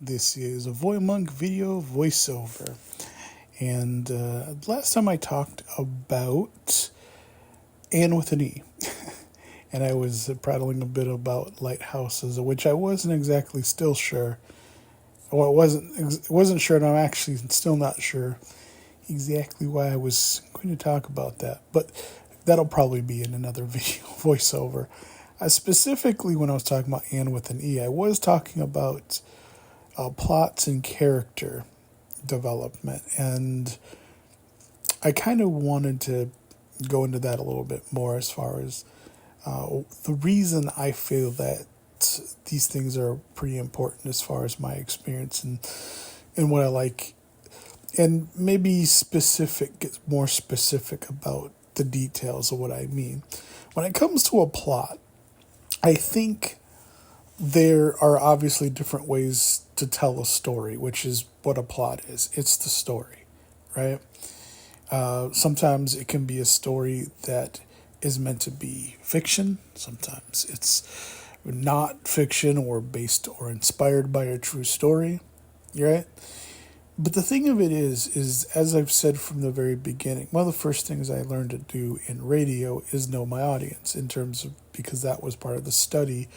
This is a Voymonk video voiceover. And last time I talked about Anne with an E. And I was prattling a bit about lighthouses, which I wasn't exactly still sure. Well, it wasn't sure, and I'm actually still not sure exactly why I was going to talk about that. But that'll probably be in another video voiceover. Specifically, when I was talking about Anne with an E, I was talking about plots and character development. And I kind of wanted to go into that a little bit more as far as the reason I feel that these things are pretty important as far as my experience and what I like, and maybe get more specific about the details of what I mean. When it comes to a plot, I think there are obviously different ways to tell a story, which is what a plot is. It's the story, right? Sometimes it can be a story that is meant to be fiction. Sometimes it's not fiction or based or inspired by a true story, right? But the thing of it is as I've said from the very beginning, one of the first things I learned to do in radio is know my audience in terms of, because that was part of the study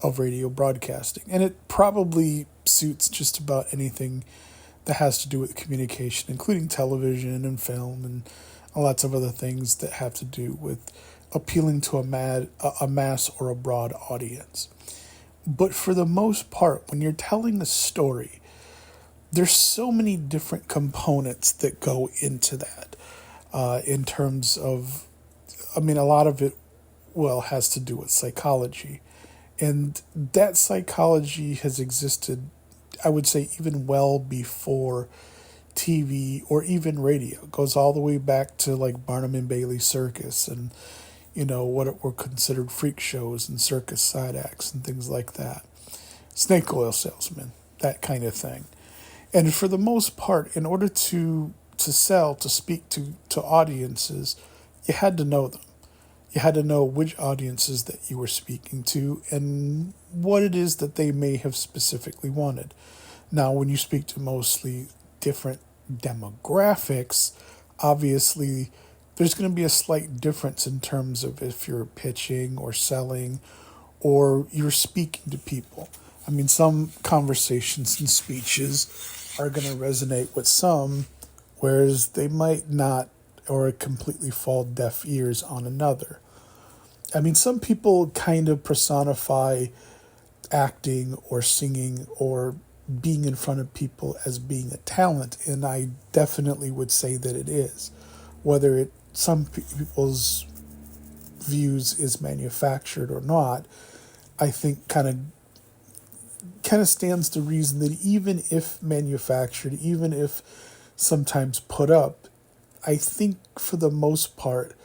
of radio broadcasting. And it probably suits just about anything that has to do with communication, including television and film and lots of other things that have to do with appealing to a mass or a broad audience. But for the most part, when you're telling a story, there's so many different components that go into that in terms of, a lot of it, has to do with psychology. And that psychology has existed, I would say, even well before TV or even radio. It goes all the way back to like Barnum and Bailey Circus and, what were considered freak shows and circus side acts and things like that. Snake oil salesmen, that kind of thing. And for the most part, in order to sell, to speak to audiences, you had to know them. You had to know which audiences that you were speaking to and what it is that they may have specifically wanted. Now, when you speak to mostly different demographics, obviously there's going to be a slight difference in terms of if you're pitching or selling or you're speaking to people. Some conversations and speeches are going to resonate with some, whereas they might not, or completely fall deaf ears on another. Some people kind of personify acting or singing or being in front of people as being a talent, and I definitely would say that it is. Whether some people's views is manufactured or not, I think kind of stands to reason that even if manufactured, even if sometimes put up, I think for the most part,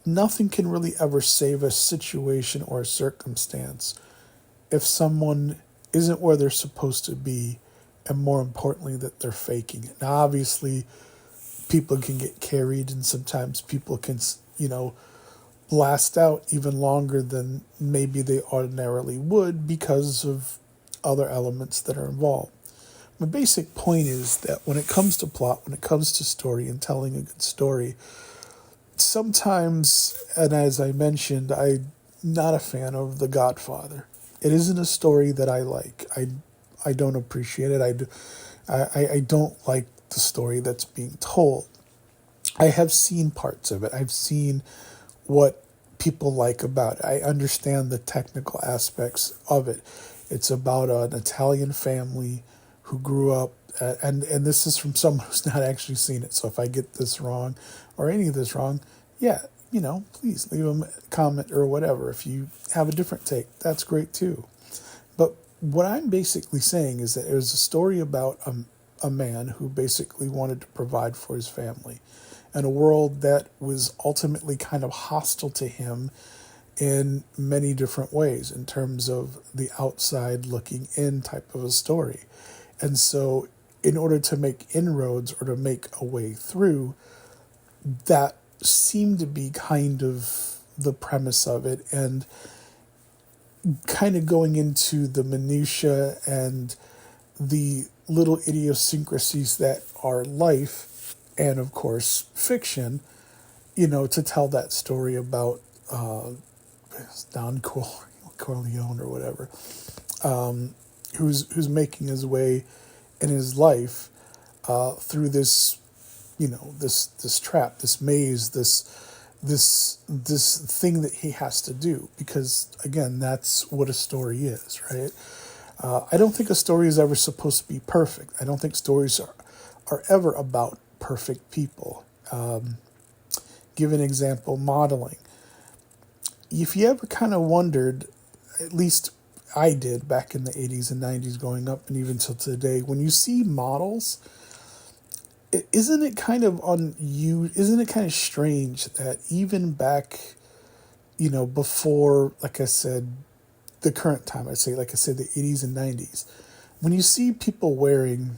nothing can really ever save a situation or a circumstance if someone isn't where they're supposed to be, and more importantly, that they're faking it. Now, obviously, people can get carried, and sometimes people can, blast out even longer than maybe they ordinarily would because of other elements that are involved. My basic point is that when it comes to plot, when it comes to story and telling a good story, sometimes, and as I mentioned, I'm not a fan of The Godfather. It isn't a story that I like. I don't appreciate it. I don't like the story that's being told. I have seen parts of it. I've seen what people like about it. I understand the technical aspects of it. It's about an Italian family who grew up, and this is from someone who's not actually seen it. So if I get this wrong or any of this wrong, yeah, please leave a comment or whatever. If you have a different take, that's great too. But what I'm basically saying is that it was a story about a man who basically wanted to provide for his family in a world that was ultimately kind of hostile to him in many different ways in terms of the outside looking in type of a story. And so in order to make inroads or to make a way through, that seemed to be kind of the premise of it, and kind of going into the minutia and the little idiosyncrasies that are life and, of course, fiction, to tell that story about Don Corleone or whatever, who's making his way in his life through this, this trap, this maze, this thing that he has to do. Because again, that's what a story is, right? I don't think a story is ever supposed to be perfect. I don't think stories are ever about perfect people. Give an example, modeling. If you ever kind of wondered, at least I did back in the 80s and 90s growing up, and even till today, when you see models, isn't it kind of isn't it kind of strange that even back, before, like I said, the current time, I'd say, like I said, the 80s and 90s, when you see people wearing,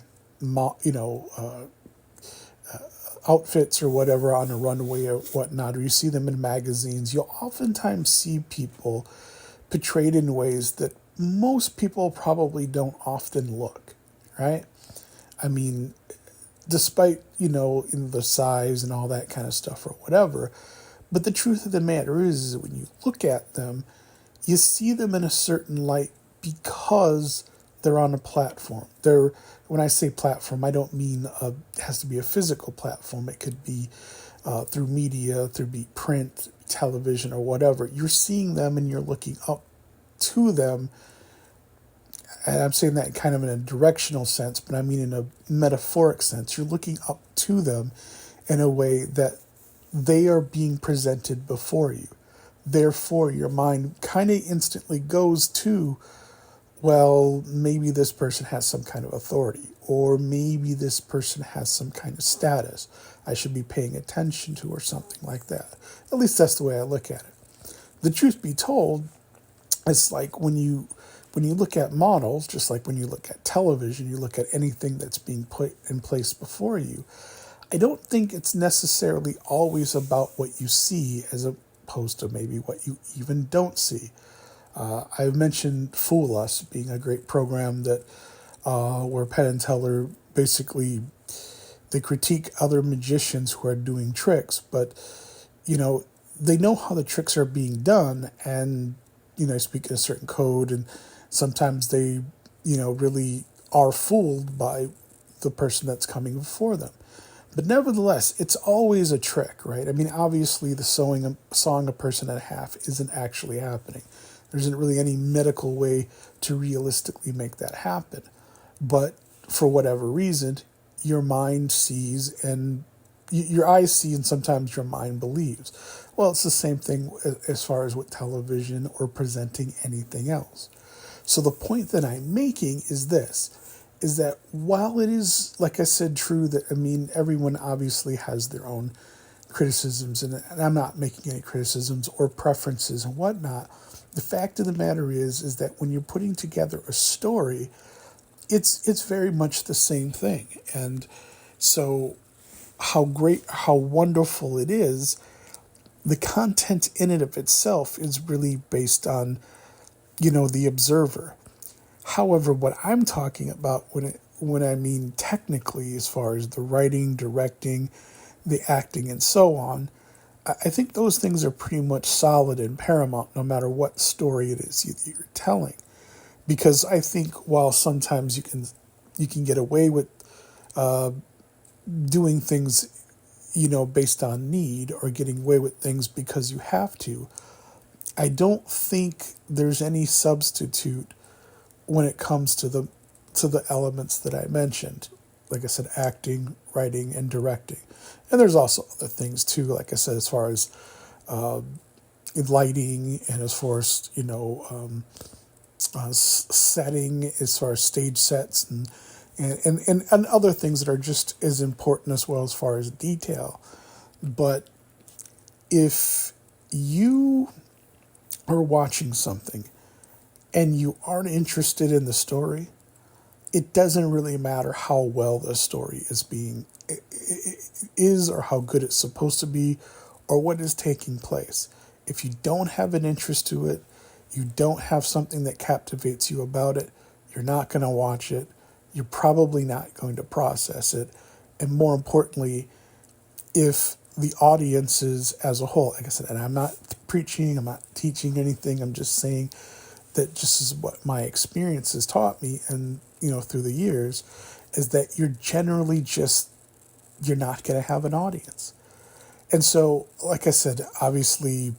outfits or whatever on a runway or whatnot, or you see them in magazines, you'll oftentimes see people portrayed in ways that most people probably don't often look, right? I mean, despite, in the size and all that kind of stuff or whatever, but the truth of the matter is when you look at them, you see them in a certain light because they're on a platform. When I say platform, I don't mean it has to be a physical platform. It could be through media, through print, television, or whatever. You're seeing them and you're looking up to them. And I'm saying that kind of in a directional sense, but I mean in a metaphoric sense. You're looking up to them in a way that they are being presented before you. Therefore, your mind kind of instantly goes to, well, maybe this person has some kind of authority, or maybe this person has some kind of status I should be paying attention to, or something like that. At least that's the way I look at it. The truth be told, it's like when you look at models, just like when you look at television, you look at anything that's being put in place before you, I don't think it's necessarily always about what you see as opposed to maybe what you even don't see. I've mentioned Fool Us being a great program that where Penn and Teller basically they critique other magicians who are doing tricks, but they know how the tricks are being done, and speak in a certain code, and sometimes they really are fooled by the person that's coming before them. But nevertheless, it's always a trick, right? I mean, obviously, the sawing a person in half isn't actually happening. There isn't really any medical way to realistically make that happen. But for whatever reason, your mind sees and your eyes see, and sometimes your mind believes. Well, it's the same thing as far as with television or presenting anything else. So the point that I'm making is this, is that while it is, like I said, true that, everyone obviously has their own criticisms, and I'm not making any criticisms or preferences and whatnot, the fact of the matter is that when you're putting together a story, it's very much the same thing. And so how wonderful it is, the content in it of itself is really based on, the observer. However, what I'm talking about when I mean technically, as far as the writing, directing, the acting, and so on, I think those things are pretty much solid and paramount no matter what story it is you're telling. Because I think while sometimes you can get away with doing things, based on need, or getting away with things because you have to, I don't think there's any substitute when it comes to the elements that I mentioned. Like I said, acting, writing, and directing. And there's also other things too, like I said, as far as lighting, and as far as, setting, as far as stage sets, and other things that are just as important as well as far as detail. But if you are watching something and you aren't interested in the story, it doesn't really matter how well the story is or how good it's supposed to be or what is taking place. If you don't have an interest to it, you don't have something that captivates you about it, you're not going to watch it, you're probably not going to process it. And more importantly, if the audiences as a whole, like I said, and I'm not preaching, I'm not teaching anything, I'm just saying that just is what my experience has taught me, and through the years, is that you're generally you're not going to have an audience. And so, like I said, obviously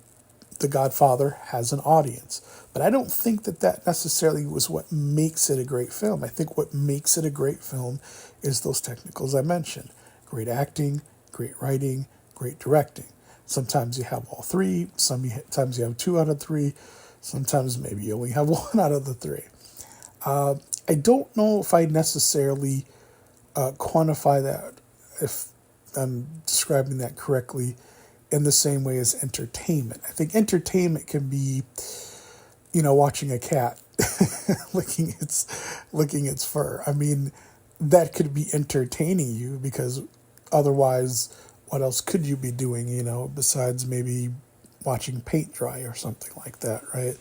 The Godfather has an audience, but I don't think that necessarily was what makes it a great film. I think what makes it a great film is those technicals I mentioned: great acting, great writing, great directing. Sometimes you have all three, sometimes you have two out of three, sometimes maybe you only have one out of the three. I don't know if I necessarily quantify that, if I'm describing that correctly, in the same way as entertainment. I think entertainment can be, watching a cat licking its fur. I mean, that could be entertaining you, because otherwise, what else could you be doing, besides maybe watching paint dry or something like that, right?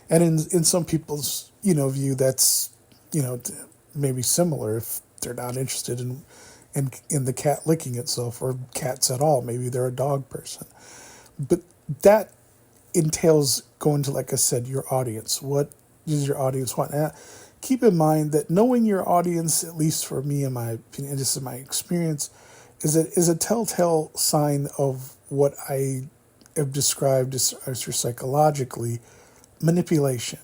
And in some people's, view, that's, maybe similar if they're not interested in the cat licking itself, or cats at all. Maybe they're a dog person. But that entails going to, like I said, your audience. What does your audience want? And keep in mind that knowing your audience, at least for me, in my opinion, and just in my experience, is a telltale sign of what I have described as psychologically manipulation.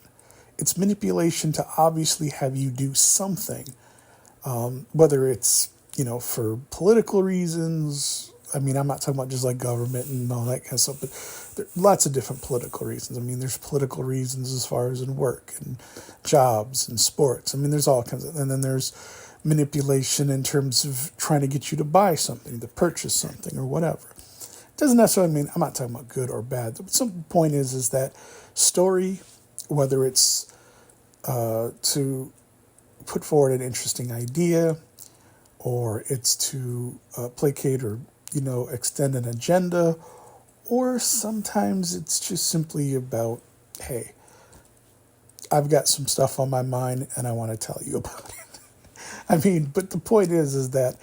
It's manipulation to obviously have you do something, whether it's, for political reasons. I mean, I'm not talking about just like government and all that kind of stuff, but there are lots of different political reasons. I mean, there's political reasons as far as in work and jobs and sports. I mean, there's all kinds of, and then there's manipulation in terms of trying to get you to buy something, to purchase something, or whatever. It doesn't necessarily mean, I'm not talking about good or bad. The simple point is that story, whether it's to put forward an interesting idea, or it's to placate or, extend an agenda, or sometimes it's just simply about, hey, I've got some stuff on my mind and I want to tell you about it. I mean, but the point is that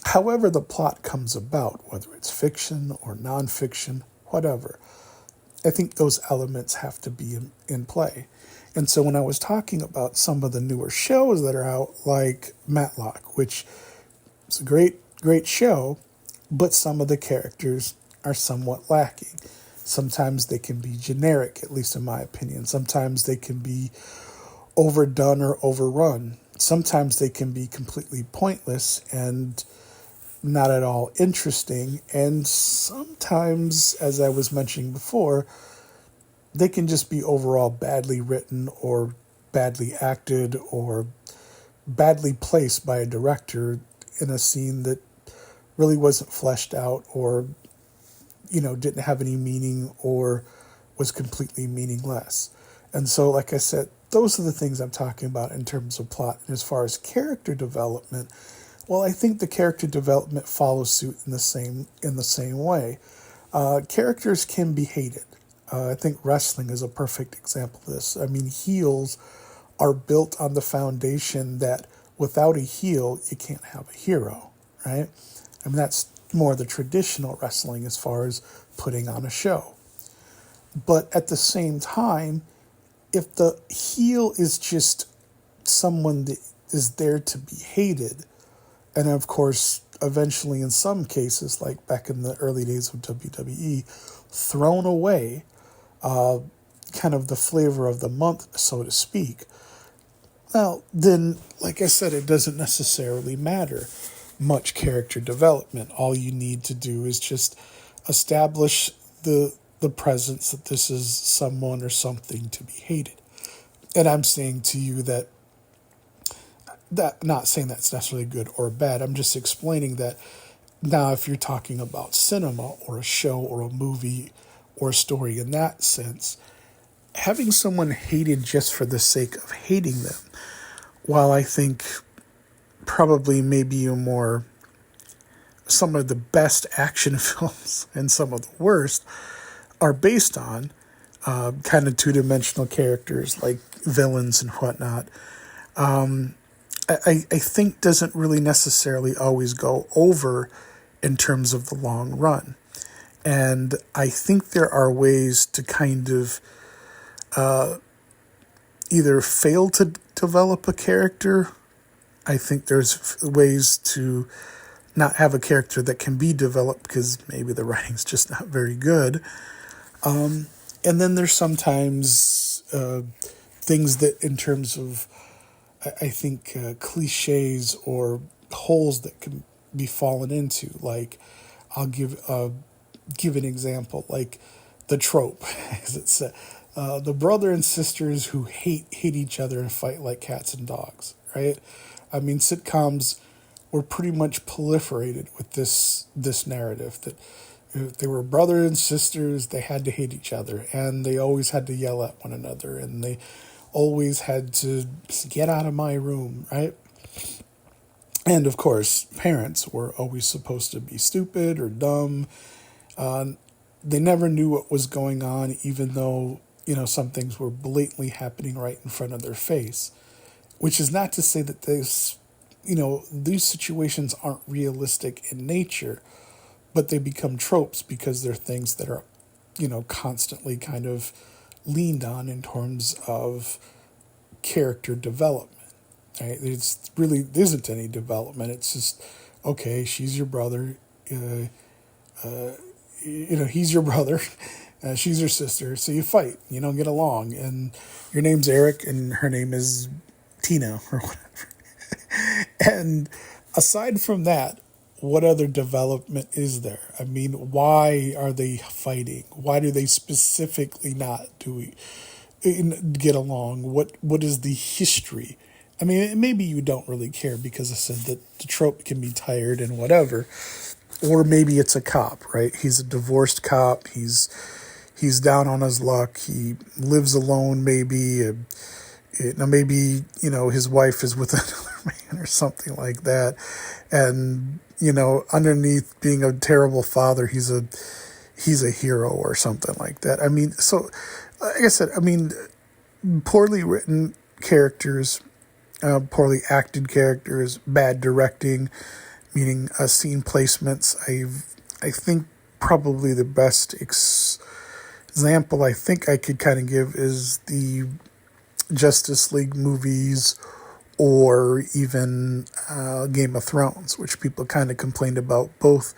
however the plot comes about, whether it's fiction or nonfiction, whatever, I think those elements have to be in play. And so when I was talking about some of the newer shows that are out, like Matlock, which is a great show, but some of the characters are somewhat lacking. Sometimes they can be generic, at least in my opinion. Sometimes they can be overdone or overrun. Sometimes they can be completely pointless and not at all interesting. And sometimes, as I was mentioning before, they can just be overall badly written, or badly acted, or badly placed by a director in a scene that really wasn't fleshed out, or, didn't have any meaning, or was completely meaningless. And so, like I said, those are the things I'm talking about in terms of plot. And as far as character development, well, I think the character development follows suit in the same way. Characters can be hated. I think wrestling is a perfect example of this. I mean, heels are built on the foundation that without a heel, you can't have a hero, right? I mean, that's more the traditional wrestling as far as putting on a show. But at the same time, if the heel is just someone that is there to be hated, and of course, eventually in some cases, like back in the early days of WWE, thrown away, kind of the flavor of the month, so to speak, well, then, like I said, it doesn't necessarily matter much character development. All you need to do is just establish the presence that this is someone or something to be hated. And I'm saying to you that not saying that's necessarily good or bad. I'm just explaining that now if you're talking about cinema or a show or a movie or a story in that sense, having someone hated just for the sake of hating them, while I think probably maybe some of the best action films and some of the worst are based on kind of two-dimensional characters like villains and whatnot. I think doesn't really necessarily always go over in terms of the long run. And I think there are ways to kind of either fail to develop a character. I think there's ways to not have a character that can be developed because maybe the writing's just not very good. And then there's sometimes things that, in terms of, I think, cliches or holes that can be fallen into. Like, I'll give an example, like the trope, as it said, the brother and sisters who hate each other and fight like cats and dogs, right? I mean, sitcoms were pretty much proliferated with this narrative that if they were brother and sisters, they had to hate each other, and they always had to yell at one another, and they always had to get out of my room, right? And of course, parents were always supposed to be stupid or dumb. They never knew what was going on, even though, some things were blatantly happening right in front of their face. Which is not to say that these situations aren't realistic in nature, but they become tropes because they're things that are, constantly kind of leaned on in terms of character development. Right? It's really, there isn't any development. It's just, okay, she's your brother. He's your brother. She's your sister. So you fight. You don't get along. And your name's Eric and her name is Tina or whatever. And aside from that, what other development is there? I mean, why are they fighting? Why do they specifically not get along? What is the history? I mean, maybe you don't really care because I said that the trope can be tired and whatever. Or maybe it's a cop, right? He's a divorced cop. He's down on his luck. He lives alone, maybe. Maybe his wife is with another man or something like that. And, underneath being a terrible father, he's a hero or something like that. I mean, so, like I said, poorly written characters, poorly acted characters, bad directing, meaning scene placements. I think probably the best example I think I could kind of give is the Justice League movies or even Game of Thrones, which people kind of complained about both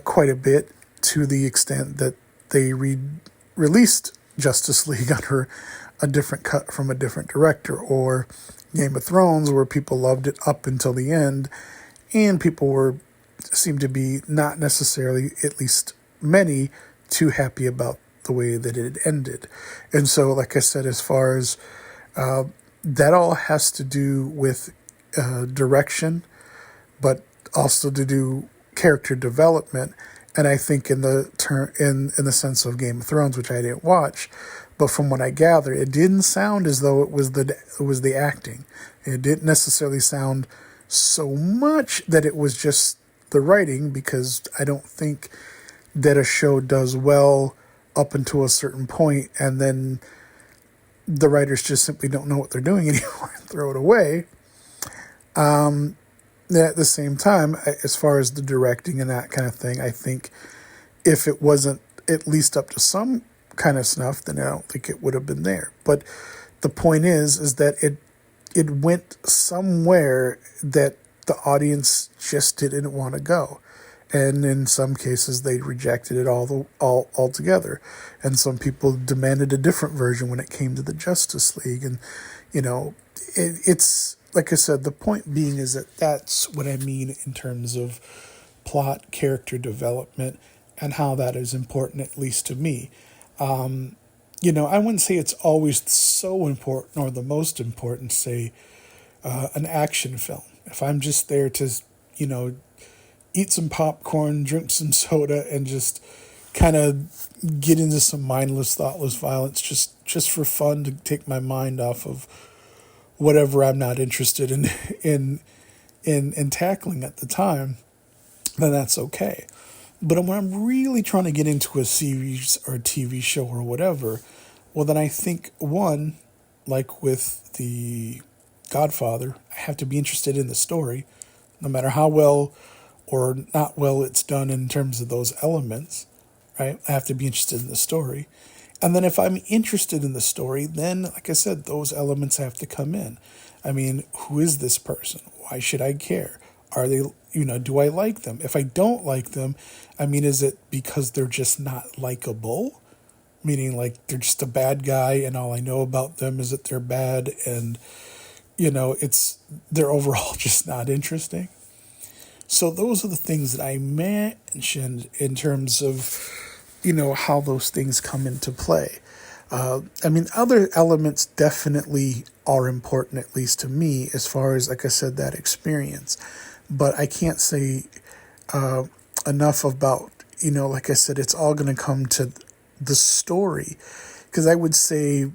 quite a bit, to the extent that they released Justice League under a different cut from a different director, or Game of Thrones, where people loved it up until the end, and people seemed to be not necessarily, at least many, too happy about the way that it ended. And so, like I said, as far as that all has to do with direction, but also to do character development. And I think in the in the sense of Game of Thrones, which I didn't watch, but from what I gather, it didn't sound as though it was the acting. It didn't necessarily sound so much that it was just the writing, because I don't think that a show does well up until a certain point, and then the writers just simply don't know what they're doing anymore and throw it away. At the same time, as far as the directing and that kind of thing, I think if it wasn't at least up to some kind of snuff, then I don't think it would have been there. But the point is that it went somewhere that the audience just didn't want to go. And in some cases, they rejected it altogether. And some people demanded a different version when it came to the Justice League. And, it's, like I said, the point being is that that's what I mean in terms of plot, character development, and how that is important, at least to me. I wouldn't say it's always so important or the most important, say, an action film. If I'm just there to, eat some popcorn, drink some soda, and just kind of get into some mindless, thoughtless violence just for fun, to take my mind off of whatever I'm not interested in tackling at the time, then that's okay. But when I'm really trying to get into a series or a TV show or whatever, well, then I think, one, like with the Godfather, I have to be interested in the story, no matter how well or not well it's done in terms of those elements, right? I have to be interested in the story. And then if I'm interested in the story, then, like I said, those elements have to come in. I mean, who is this person? Why should I care? Are they, do I like them? If I don't like them, I mean, is it because they're just not likable? Meaning like they're just a bad guy and all I know about them is that they're bad and, they're overall just not interesting. So those are the things that I mentioned in terms of, how those things come into play. Other elements definitely are important, at least to me, as far as, like I said, that experience. But I can't say enough about, like I said, it's all going to come to the story. Because I would say,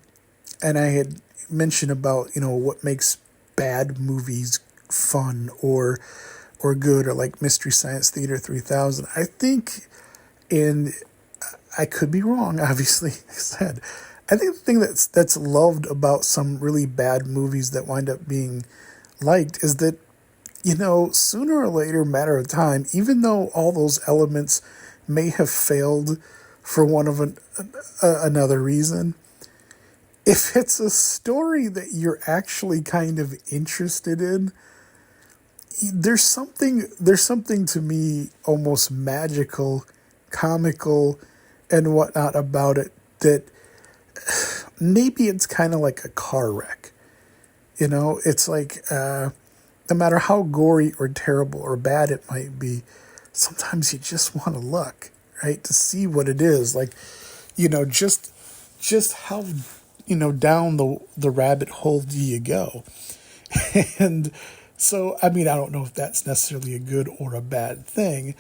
and I had mentioned about, what makes bad movies fun or good, or like Mystery Science Theater 3000. I think, and I could be wrong, obviously, I said, I think the thing that's loved about some really bad movies that wind up being liked is that, sooner or later, matter of time, even though all those elements may have failed for one of another reason, if it's a story that you're actually kind of interested in, there's something to me almost magical, comical, and whatnot about it that maybe it's kind of like a car wreck. It's like no matter how gory or terrible or bad it might be, sometimes you just want to look, right, to see what it is. Like, just how, down the rabbit hole do you go? And so, I don't know if that's necessarily a good or a bad thing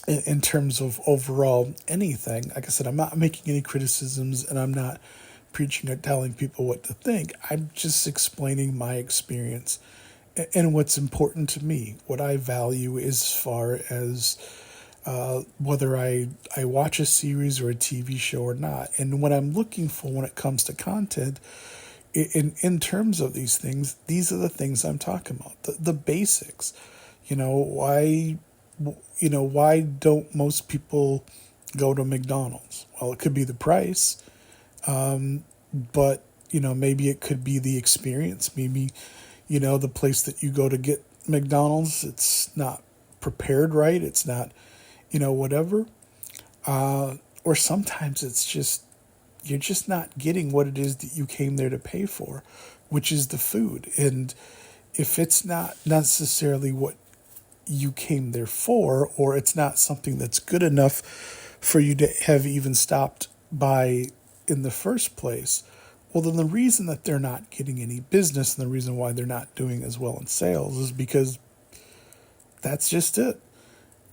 in terms of overall anything. Like I said, I'm not making any criticisms and I'm not preaching or telling people what to think. I'm just explaining my experience and what's important to me, what I value as far as whether I watch a series or a TV show or not. And what I'm looking for when it comes to content, in terms of these things, these are the things I'm talking about, the basics. Why don't most people go to McDonald's? Well, it could be the price, but maybe it could be the experience. Maybe the place that you go to get McDonald's, it's not prepared right. It's not whatever. Or sometimes it's just you're just not getting what it is that you came there to pay for, which is the food. And if it's not necessarily what you came there for, or it's not something that's good enough for you to have even stopped by in the first place, well, then the reason that they're not getting any business and the reason why they're not doing as well in sales is because that's just it.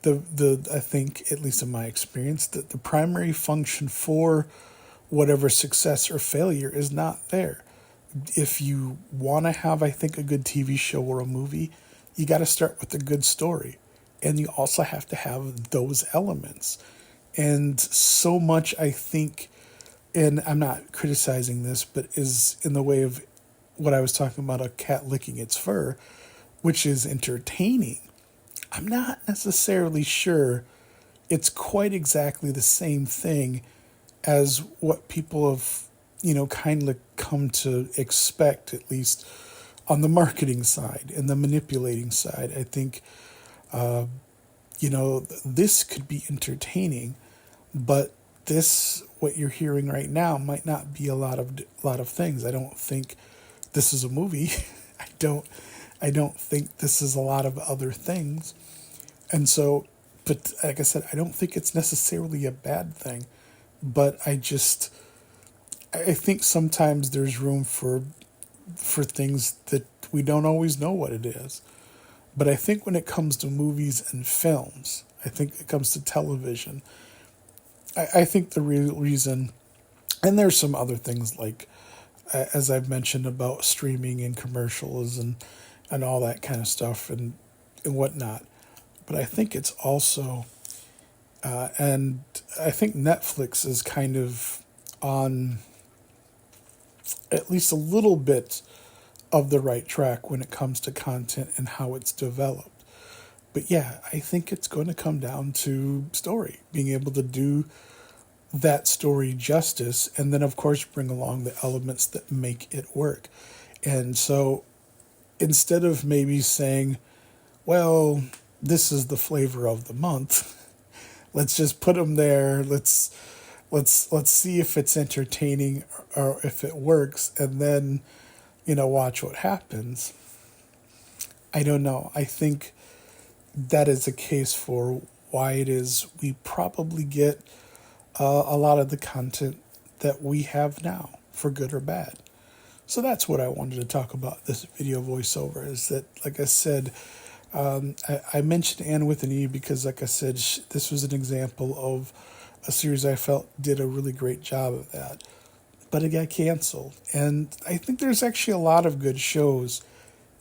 I think, at least in my experience, that the primary function for whatever success or failure is not there. If you want to have, I think, a good TV show or a movie, you got to start with a good story. And you also have to have those elements. And so much, I think, and I'm not criticizing this, but is in the way of what I was talking about, a cat licking its fur, which is entertaining. I'm not necessarily sure it's quite exactly the same thing as what people have, kind of come to expect, at least on the marketing side and the manipulating side. I think, this could be entertaining, but what you're hearing right now might not be a lot of things. I don't think this is a movie. I don't think this is a lot of other things. And so, but like I said, I don't think it's necessarily a bad thing, but I think sometimes there's room for things that we don't always know what it is. But I think when it comes to movies and films, I think it comes to television, I think the real reason, and there's some other things like, as I've mentioned about streaming and commercials and all that kind of stuff and whatnot. But I think it's also, and I think Netflix is kind of on at least a little bit of the right track when it comes to content and how it's developed. But yeah, I think it's going to come down to story, being able to do that story justice, and then of course bring along the elements that make it work. And so instead of maybe saying, well, this is the flavor of the month, let's just put them there. Let's see if it's entertaining or if it works, and then watch what happens. I don't know. I think that is a case for why it is we probably get a lot of the content that we have now, for good or bad. So that's what I wanted to talk about this video voiceover, is that, like I said, I mentioned Anne with an E because, like I said, this was an example of a series I felt did a really great job of that. But it got canceled. And I think there's actually a lot of good shows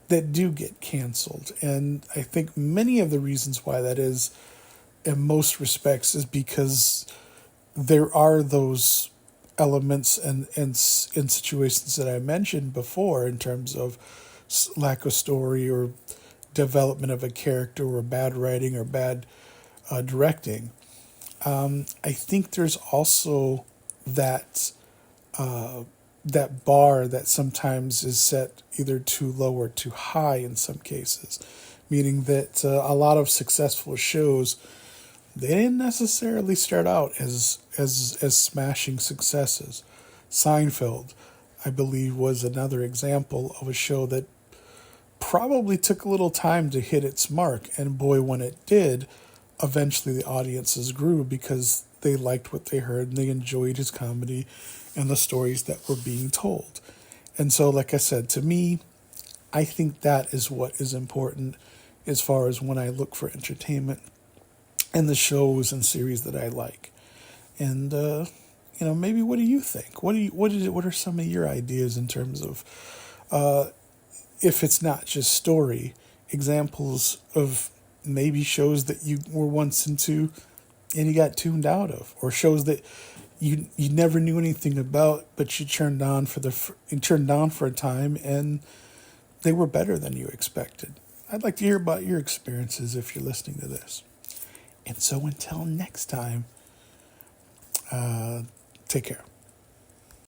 that do get canceled. And I think many of the reasons why that is, in most respects, is because there are those elements and situations that I mentioned before in terms of lack of story or development of a character or bad writing or bad directing. I think there's also that that bar that sometimes is set either too low or too high in some cases, meaning that a lot of successful shows, they didn't necessarily start out as smashing successes. Seinfeld, I believe, was another example of a show that probably took a little time to hit its mark, and boy, when it did, eventually the audiences grew because they liked what they heard and they enjoyed his comedy and the stories that were being told. And so, like I said, to me, I think that is what is important as far as when I look for entertainment and the shows and series that I like. And maybe what do you think? What are some of your ideas in terms of if it's not just story, examples of maybe shows that you were once into and you got tuned out of, or shows that you never knew anything about, but you turned on for a time and they were better than you expected. I'd like to hear about your experiences if you're listening to this. And so until next time, take care.